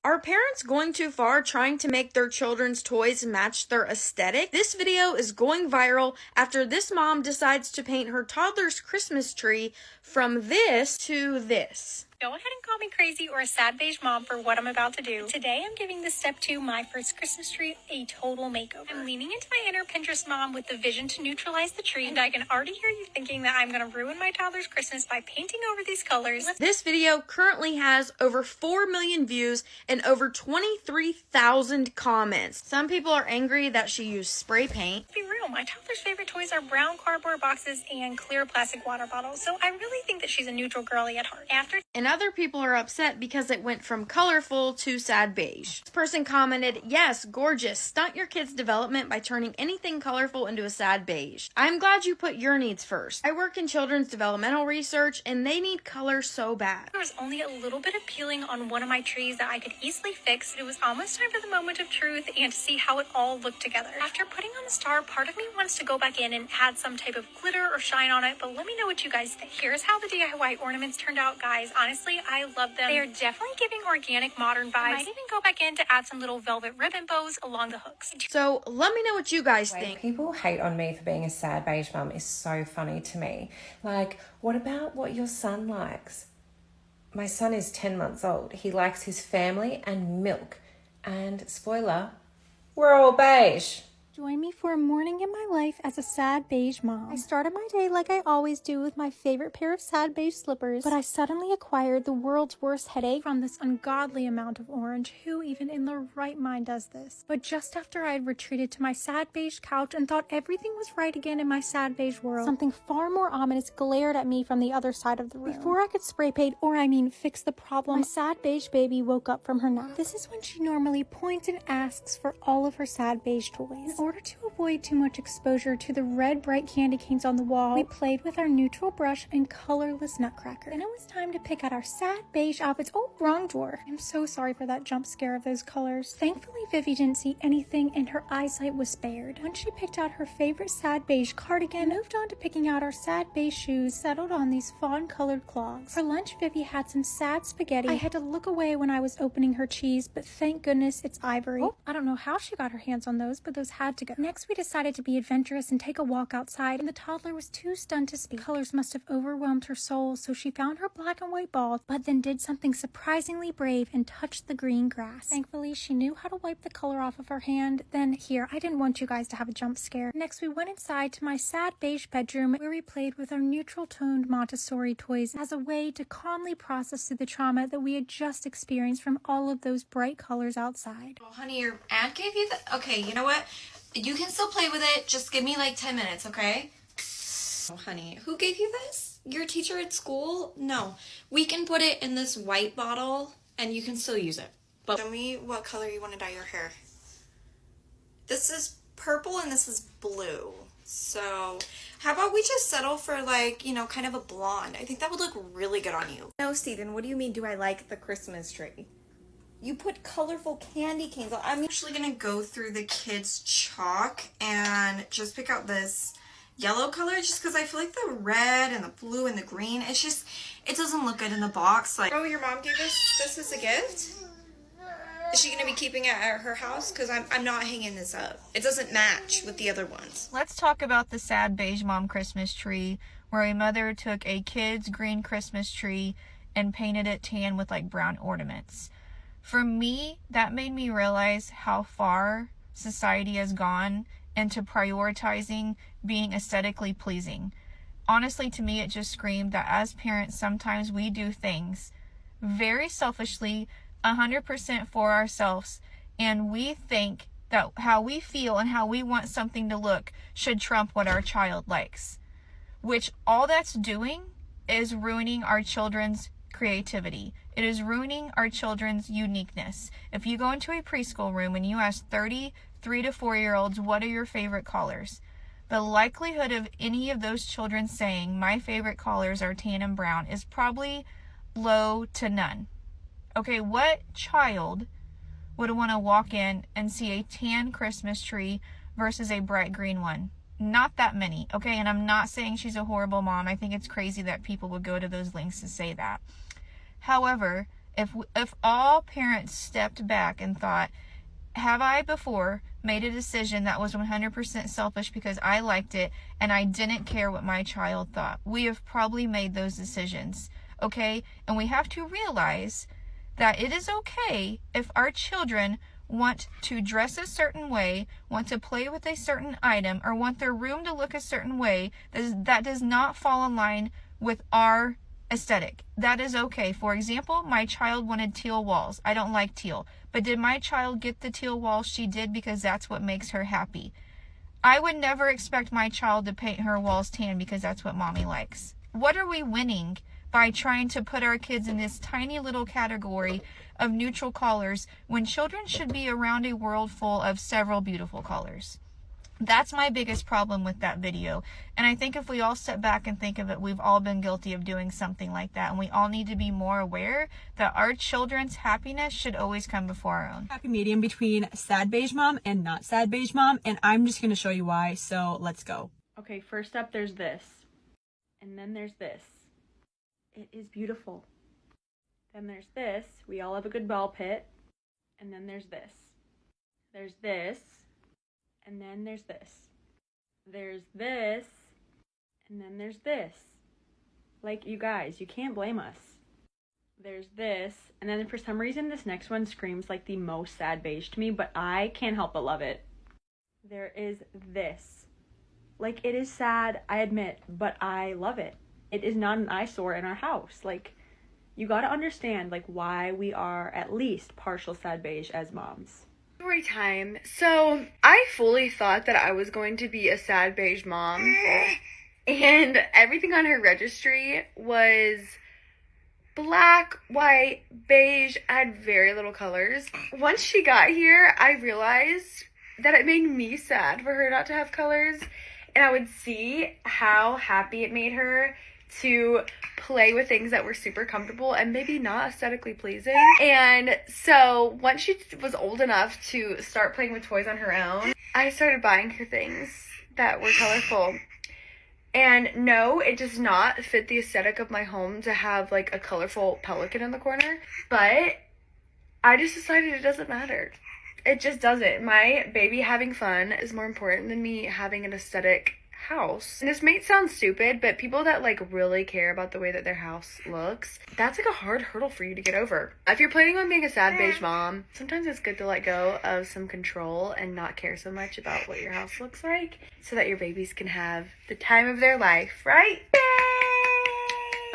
Are parents going too far trying to make their children's toys match their aesthetic? This video is going viral after this mom decides to paint her toddler's Christmas tree from this to this. Go ahead and call me crazy or a sad beige mom for what I'm about to do. Today, I'm giving this step 2, my first Christmas tree, a total makeover. I'm leaning into my inner Pinterest mom with the vision to neutralize the tree, and I can already hear you thinking that I'm going to ruin my toddler's Christmas by painting over these colors. This video currently has over 4 million views and over 23,000 comments. Some people are angry that she used spray paint. Let's be real, my toddler's favorite toys are brown cardboard boxes and clear plastic water bottles, so I really think that she's a neutral girly at heart. And other people are upset because it went from colorful to sad beige. This person commented, "Yes, gorgeous. Stunt your kid's development by turning anything colorful into a sad beige. I'm glad you put your needs first. I work in children's developmental research and they need color so bad." There was only a little bit of peeling on one of my trees that I could easily fix. It was almost time for the moment of truth and to see how it all looked together. After putting on the star, part of me wants to go back in and add some type of glitter or shine on it, but let me know what you guys think. Here's how the DIY ornaments turned out, guys. Honestly, I love them. They are definitely giving organic, modern vibes. I might even go back in to add some little velvet ribbon bows along the hooks. So let me know what you guys When think. people hate on me for being a sad beige mum is so funny to me. Like, what about what your son likes? My son is 10 months old. He likes his family and milk. And spoiler, we're all beige. Join me for a morning in my life as a sad beige mom. I started my day like I always do with my favorite pair of sad beige slippers, but I suddenly acquired the world's worst headache from this ungodly amount of orange. Who even in their right mind does this? But just after I had retreated to my sad beige couch and thought everything was right again in my sad beige world, something far more ominous glared at me from the other side of the room. Before I could spray paint, fix the problem, my sad beige baby woke up from her nap. This is when she normally points and asks for all of her sad beige toys. In order to avoid too much exposure to the red bright candy canes on the wall, we played with our neutral brush and colorless nutcracker. Then it was time to pick out our sad beige outfits. Oh, wrong drawer. I'm so sorry for that jump scare of those colors. Thankfully, Vivi didn't see anything and her eyesight was spared. Once she picked out her favorite sad beige cardigan, moved on to picking out our sad beige shoes, settled on these fawn colored clogs. For lunch, Vivi had some sad spaghetti. I had to look away when I was opening her cheese, but thank goodness it's ivory. Oh, I don't know how she got her hands on those, but those had to go. Next, we decided to be adventurous and take a walk outside, and the toddler was too stunned to speak. Colors must have overwhelmed her soul, so she found her black and white ball, but then did something surprisingly brave and touched the green grass. Thankfully, she knew how to wipe the color off of her hand. Then, here, I didn't want you guys to have a jump scare. Next, we went inside to my sad beige bedroom, where we played with our neutral-toned Montessori toys as a way to calmly process through the trauma that we had just experienced from all of those bright colors outside. Oh, honey, your aunt gave you the... Okay, you know what? You can still play with it. Just give me like 10 minutes, okay? Oh, honey, who gave you this? Your teacher at school? No. We can put it in this white bottle and you can still use it. But show me what color you want to dye your hair. This is purple and this is blue. So how about we just settle for like, you know, kind of a blonde? I think that would look really good on you. No, Steven, what do you mean do I like the Christmas tree? You put colorful candy canes on. I'm actually gonna go through the kids' chalk and just pick out this yellow color just because I feel like the red and the blue and the green, it's just, it doesn't look good in the box. Like, oh, your mom gave us this as a gift? Is she gonna be keeping it at her house? Because I'm not hanging this up. It doesn't match with the other ones. Let's talk about the sad beige mom Christmas tree, where a mother took a kid's green Christmas tree and painted it tan with like brown ornaments. For me, that made me realize how far society has gone into prioritizing being aesthetically pleasing. Honestly, to me, it just screamed that as parents, sometimes we do things very selfishly, 100% for ourselves, and we think that how we feel and how we want something to look should trump what our child likes, which all that's doing is ruining our children's creativity. It is ruining our children's uniqueness. If you go into a preschool room and you ask 30 3 to 4-year-olds, what are your favorite colors? The likelihood of any of those children saying my favorite colors are tan and brown is probably low to none. Okay, what child would want to walk in and see a tan Christmas tree versus a bright green one? Not that many, okay? And I'm not saying she's a horrible mom. I think it's crazy that people would go to those lengths to say that. However, If all parents stepped back and thought, have I before made a decision that was 100% selfish because I liked it and I didn't care what my child thought? We have probably made those decisions, okay? And we have to realize that it is okay if our children want to dress a certain way, want to play with a certain item, or want their room to look a certain way that does not fall in line with our aesthetic. That is okay. For example, my child wanted teal walls. I don't like teal. But did my child get the teal walls? She did, because that's what makes her happy. I would never expect my child to paint her walls tan because that's what mommy likes. What are we winning by trying to put our kids in this tiny little category of neutral colors when children should be around a world full of several beautiful colors? That's my biggest problem with that video. And I think if we all step back and think of it, we've all been guilty of doing something like that. And we all need to be more aware that our children's happiness should always come before our own. Happy medium between sad beige mom and not sad beige mom. And I'm just going to show you why. So let's go. Okay, first up, there's this. And then there's this. It is beautiful. Then there's this. We all have a good ball pit. And then there's this. There's this. And then there's this. There's this. And then there's this. Like, you guys, you can't blame us. There's this. And then for some reason, this next one screams like the most sad beige to me, but I can't help but love it. There is this. Like, it is sad, I admit, but I love it. It is not an eyesore in our house. Like, you gotta understand, like, why we are at least partial sad beige as moms. Story time. So I fully thought that I was going to be a sad beige mom, and everything on her registry was black, white, beige. I had very little colors. Once she got here, I realized that it made me sad for her not to have colors, and I would see how happy it made her to play with things that were super comfortable and maybe not aesthetically pleasing. And so once she was old enough to start playing with toys on her own, I started buying her things that were colorful. And no, it does not fit the aesthetic of my home to have like a colorful pelican in the corner, but I just decided it doesn't matter. It just doesn't. My baby having fun is more important than me having an aesthetic house. And this may sound stupid, but people that like really care about the way that their house looks, that's like a hard hurdle for you to get over. If you're planning on being a sad beige mom, sometimes it's good to let go of some control and not care so much about what your house looks like so that your babies can have the time of their life, right?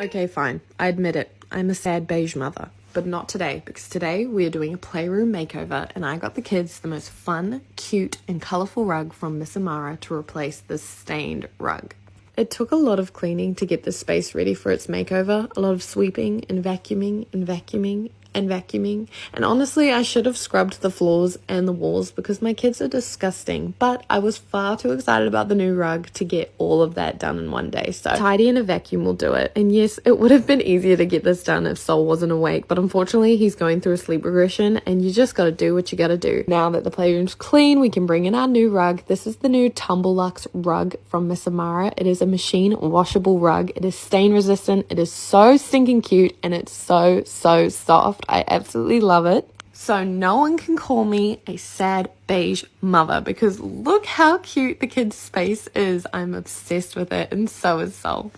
Okay, fine. I admit it. I'm a sad beige mother. But not today, because today we are doing a playroom makeover and I got the kids the most fun, cute and colourful rug from Miss Amara to replace this stained rug. It took a lot of cleaning to get the space ready for its makeover, a lot of sweeping and vacuuming and vacuuming and vacuuming, and honestly I should have scrubbed the floors and the walls because my kids are disgusting, but I was far too excited about the new rug to get all of that done in one day, so tidy and a vacuum will do it. And yes, it would have been easier to get this done if Sol wasn't awake, but unfortunately he's going through a sleep regression and you just gotta do what you gotta do. Now that the playroom's clean, we can bring in our new rug. This is the new Tumblelux rug from Miss Amara. It is a machine washable rug. It is stain resistant. It is so stinking cute and it's so soft. I absolutely love it. So no one can call me a sad beige mother because look how cute the kids' space is. I'm obsessed with it and so is Sol.